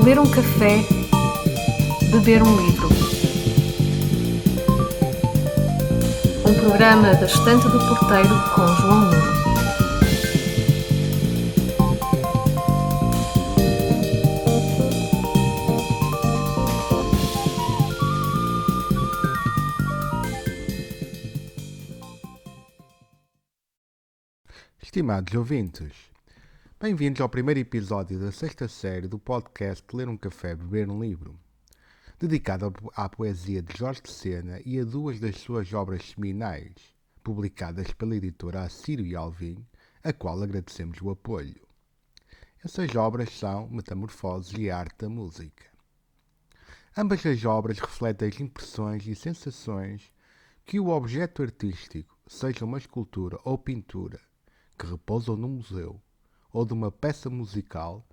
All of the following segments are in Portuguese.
Ler um café, beber um livro. Um programa da Estante do Porteiro com João Nuno. Estimados ouvintes, bem-vindos ao primeiro episódio da sexta série do podcast Ler um Café, Beber um Livro, dedicado à poesia de Jorge de Sena e a duas das suas obras seminais, publicadas pela editora Assírio e Alvim, a qual agradecemos o apoio. Essas obras são Metamorfoses e Arte da Música. Ambas as obras refletem as impressões e sensações que o objeto artístico, seja uma escultura ou pintura, que repousam no museu, ou de uma peça musical,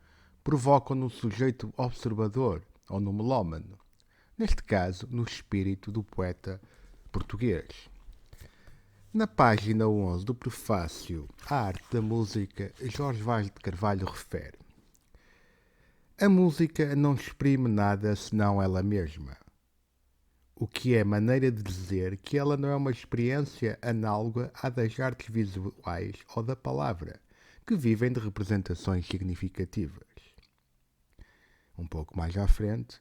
provocam no sujeito observador ou no melómano, neste caso no espírito do poeta português. Na página 11 do prefácio à Arte da Música, Jorge Vaz de Carvalho refere: a música não exprime nada senão ela mesma, o que é maneira de dizer que ela não é uma experiência análoga à das artes visuais ou da palavra, que vivem de representações significativas. Um pouco mais à frente,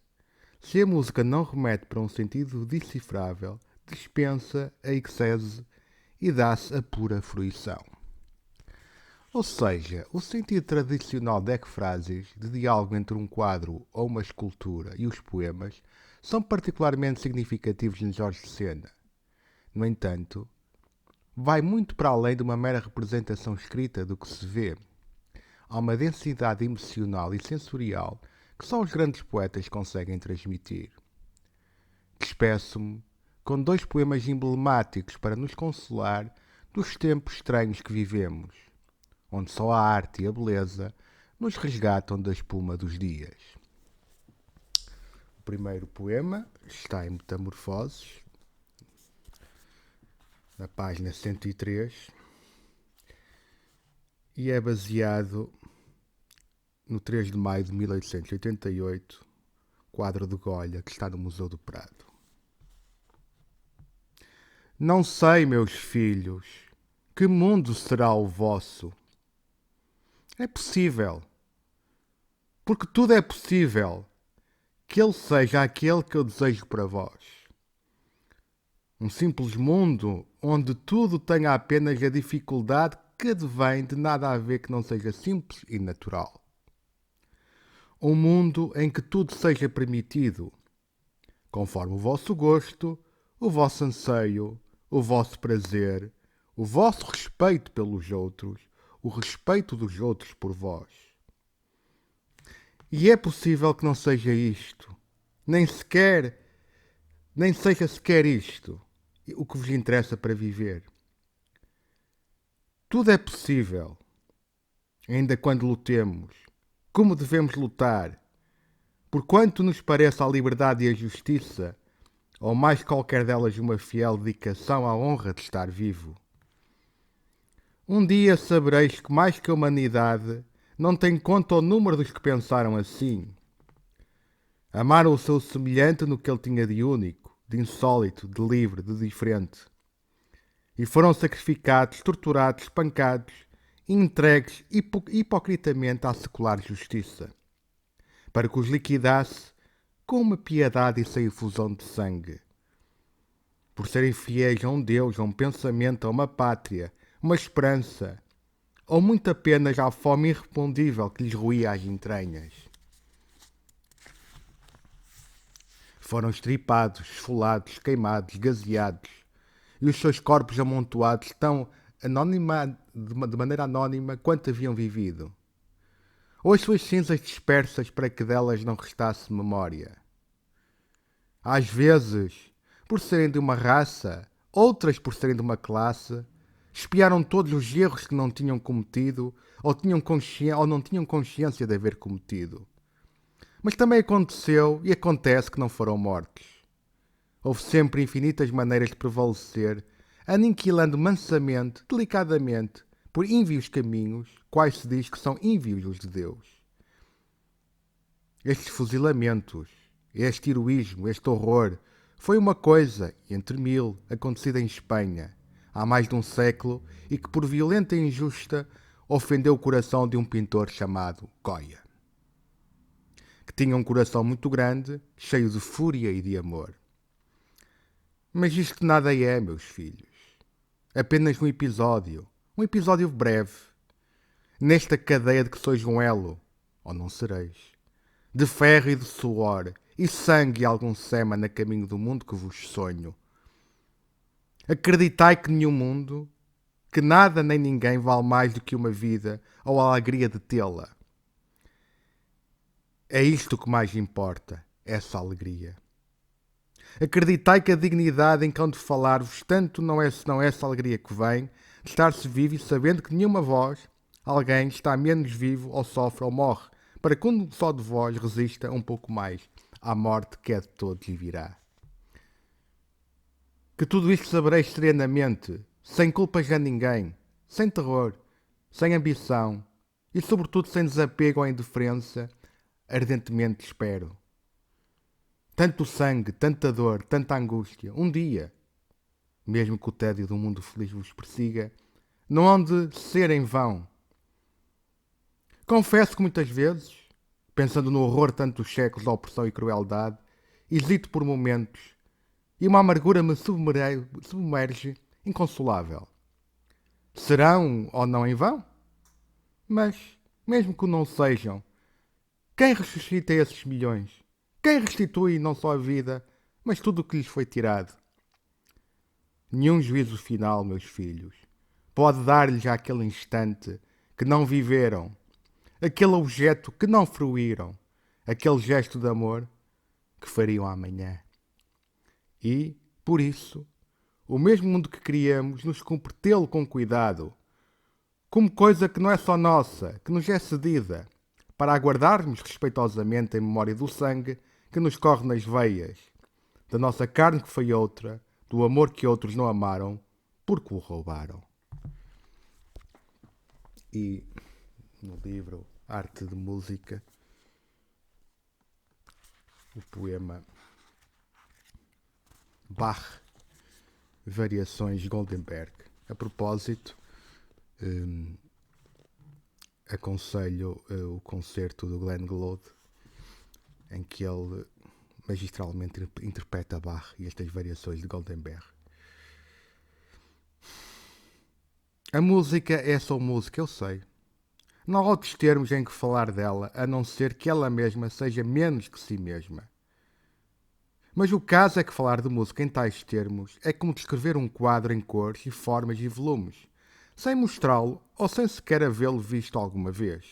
se a música não remete para um sentido decifrável, dispensa a icese e dá-se a pura fruição. Ou seja, o sentido tradicional de ecfrases, de diálogo entre um quadro ou uma escultura e os poemas, são particularmente significativos em Jorge de Sena. No entanto, vai muito para além de uma mera representação escrita do que se vê. Há uma densidade emocional e sensorial que só os grandes poetas conseguem transmitir. Despeço-me com dois poemas emblemáticos para nos consolar dos tempos estranhos que vivemos, onde só a arte e a beleza nos resgatam da espuma dos dias. O primeiro poema está em Metamorfoses, na página 103, e é baseado no 3 de maio de 1888, quadro de Goya, que está no Museu do Prado. Não sei, meus filhos, que mundo será o vosso. É possível, porque tudo é possível, que ele seja aquele que eu desejo para vós. Um simples mundo onde tudo tenha apenas a dificuldade que advém de nada haver que não seja simples e natural. Um mundo em que tudo seja permitido, conforme o vosso gosto, o vosso anseio, o vosso prazer, o vosso respeito pelos outros, o respeito dos outros por vós. E é possível que não seja isto, nem seja sequer isto, o que vos interessa para viver. Tudo é possível, ainda quando lutemos, como devemos lutar, porquanto nos pareça a liberdade e a justiça, ou mais qualquer delas uma fiel dedicação à honra de estar vivo. Um dia sabereis que mais que a humanidade não tem conta o número dos que pensaram assim. Amaram o seu semelhante no que ele tinha de único, de insólito, de livre, de diferente. E foram sacrificados, torturados, espancados, entregues hipocritamente à secular justiça, para que os liquidasse com uma piedade e sem efusão de sangue. Por serem fiéis a um Deus, a um pensamento, a uma pátria, uma esperança, ou muito apenas à fome irrespondível que lhes roía as entranhas. Foram estripados, esfolados, queimados, gaseados, e os seus corpos amontoados tão de maneira anónima quanto haviam vivido. Ou as suas cinzas dispersas para que delas não restasse memória. Às vezes, por serem de uma raça, outras por serem de uma classe, espiaram todos os erros que não tinham cometido ou não tinham consciência de haver cometido. Mas também aconteceu e acontece que não foram mortos. Houve sempre infinitas maneiras de prevalecer, aniquilando mansamente, delicadamente, por ínvios caminhos, quais se diz que são ínvios os de Deus. estes fuzilamentos, este heroísmo, este horror, foi uma coisa, entre mil, acontecida em Espanha, há mais de um século, e que por violenta e injusta ofendeu o coração de um pintor chamado Goya, que tinha um coração muito grande, cheio de fúria e de amor. Mas isto nada é, meus filhos. Apenas um episódio breve, nesta cadeia de que sois um elo, ou não sereis, de ferro e de suor, e sangue e algum sêmen a caminho do mundo que vos sonho. Acreditai que nenhum mundo, que nada nem ninguém vale mais do que uma vida ou a alegria de tê-la. É isto que mais importa, essa alegria. Acreditai que a dignidade em que hão de falar-vos tanto não é senão essa alegria que vem de estar-se vivo e sabendo que nenhuma voz, alguém está menos vivo ou sofre ou morre, para que um só de vós resista um pouco mais à morte que é de todos e virá. Que tudo isto sabereis serenamente, sem culpas a ninguém, sem terror, sem ambição e sobretudo sem desapego ou indiferença, ardentemente espero. Tanto sangue, tanta dor, tanta angústia, um dia, mesmo que o tédio do mundo feliz vos persiga, não hão de ser em vão. Confesso que muitas vezes, pensando no horror de tantos séculos de opressão e crueldade, hesito por momentos e uma amargura me submerge inconsolável. Serão ou não em vão? Mas, mesmo que não sejam, quem ressuscita esses milhões? Quem restitui não só a vida, mas tudo o que lhes foi tirado? Nenhum juízo final, meus filhos, pode dar-lhes àquele instante que não viveram, aquele objeto que não fruíram, aquele gesto de amor que fariam amanhã. E, por isso, o mesmo mundo que criamos nos cumpre tê-lo com cuidado, como coisa que não é só nossa, que nos é cedida, para aguardarmos respeitosamente em memória do sangue que nos corre nas veias, da nossa carne que foi outra, do amor que outros não amaram, porque o roubaram. E no livro Arte de Música, o poema Bach, Variações Goldenberg. A propósito, aconselho o concerto do Glenn Gould, em que ele magistralmente interpreta Bach e estas variações de Goldenberg. A música é só música, eu sei. Não há outros termos em que falar dela, a não ser que ela mesma seja menos que si mesma. Mas o caso é que falar de música em tais termos é como descrever um quadro em cores e formas e volumes, sem mostrá-lo ou sem sequer havê-lo visto alguma vez.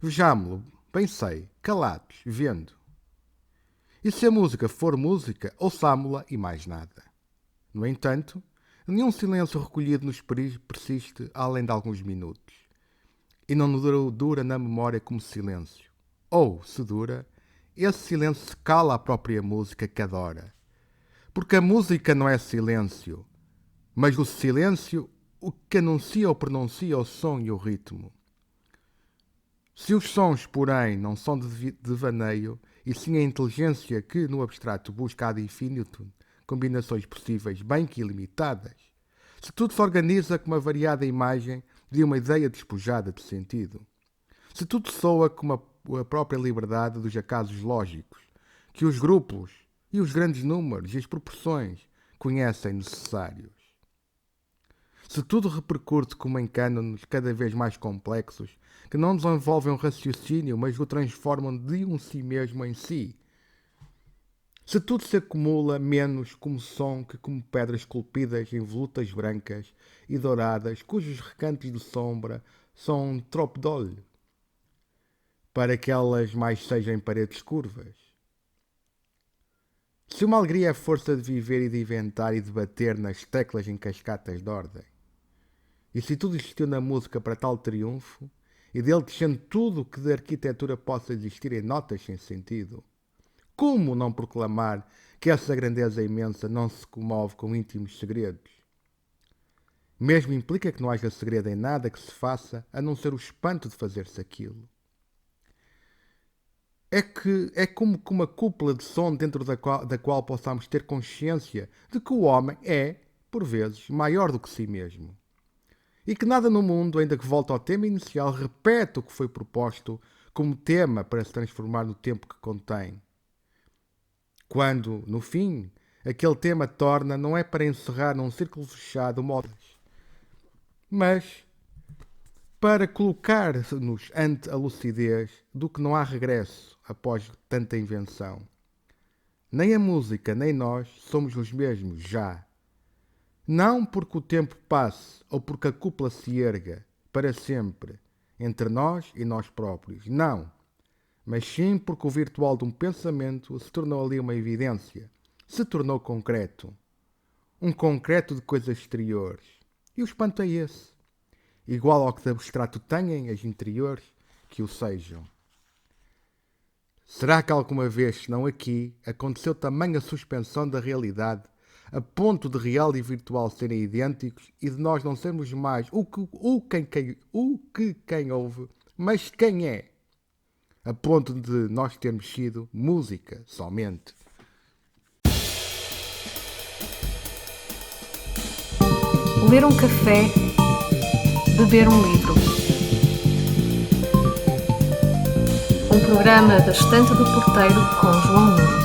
Vejámo-lo, bem sei, calados, vendo. E se a música for música, ouçámo-la e mais nada. No entanto, nenhum silêncio recolhido nos persiste além de alguns minutos. E não dura na memória como silêncio. Ou, se dura, esse silêncio se cala a própria música que adora. Porque a música não é silêncio, mas o silêncio o que anuncia ou pronuncia o som e o ritmo. Se os sons, porém, não são de devaneio, e sim a inteligência que, no abstrato, busca ad infinitum combinações possíveis, bem que ilimitadas, se tudo se organiza com uma variada imagem de uma ideia despojada de sentido, se tudo soa como a própria liberdade dos acasos lógicos, que os grupos e os grandes números e as proporções conhecem necessários, se tudo repercute como em cânones cada vez mais complexos, que não desenvolvem um raciocínio, mas o transformam de um si mesmo em si, se tudo se acumula menos como som que como pedras esculpidas em volutas brancas e douradas, cujos recantos de sombra são tropdolho, para que elas mais sejam paredes curvas. Se uma alegria é a força de viver e de inventar e de bater nas teclas em cascatas de ordem, e se tudo existiu na música para tal triunfo, e dele descendo tudo o que de arquitetura possa existir em notas sem sentido, como não proclamar que essa grandeza imensa não se comove com íntimos segredos? Mesmo implica que não haja segredo em nada que se faça, a não ser o espanto de fazer-se aquilo. é que é como que uma cúpula de som dentro da qual possamos ter consciência de que o homem é, por vezes, maior do que si mesmo. E que nada no mundo, ainda que volte ao tema inicial, repete o que foi proposto como tema para se transformar no tempo que contém. Quando, no fim, aquele tema torna não é para encerrar num círculo fechado modas, mas para colocar-nos ante a lucidez do que não há regresso após tanta invenção. Nem a música, nem nós somos os mesmos já. Não porque o tempo passe ou porque a cúpula se erga para sempre entre nós e nós próprios. Não. Mas sim porque o virtual de um pensamento se tornou ali uma evidência. Se tornou concreto. Um concreto de coisas exteriores. E o espanto é esse. Igual ao que de abstrato têm as interiores, que o sejam. Será que alguma vez, se não aqui, aconteceu tamanha suspensão da realidade, a ponto de real e virtual serem idênticos e de nós não sermos mais o que quem ouve, mas quem é? A ponto de nós termos sido música somente. Ler um café, beber um livro. Um programa da Estante do Porteiro com João Nuno.